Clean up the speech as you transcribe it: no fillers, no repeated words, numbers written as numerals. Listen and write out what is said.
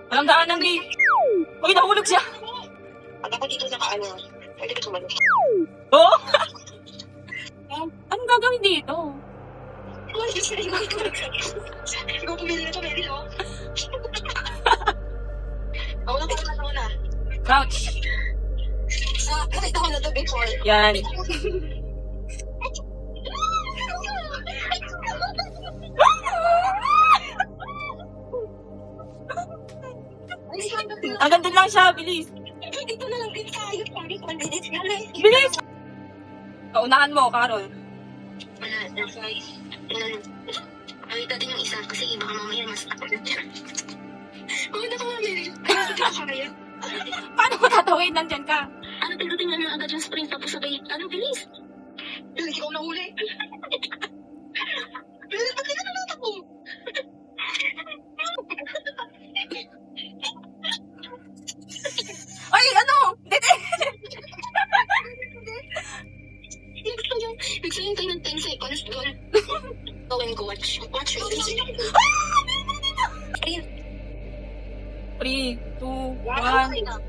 Walang daanan, Bi. Uy, nahulog siya. Pag ako dito nakaano, pwede ka tumalo. Oo? Anong gagawin dito? Ikaw pumili na ito, Mary, no? Ako na. Crouch. Nakita ko na ito before. Yan. Hanggang doon lang siya, bilis. Ito na lang din tayo. Pag-minutes na lang. Bilis! Kaunahan mo, Carol. Wala, that's why. Ay, natin yung isa kasi baka mamaya mas ako na dyan. Oo na ka nga, Mary. Ay, hindi ko kaya. Paano mo tatawid? Nandyan ka. Ano, tingnan na agad yung spring tapos sabay, ano, bilis. Bilis, ikaw na huli. Bilis, ba't ka natatakbo? Ay, ano? Dito. Ibig sabihin tayo ng 10 seconds, girl. Gawin ko, watch. Watch your face. 3, 2, 1.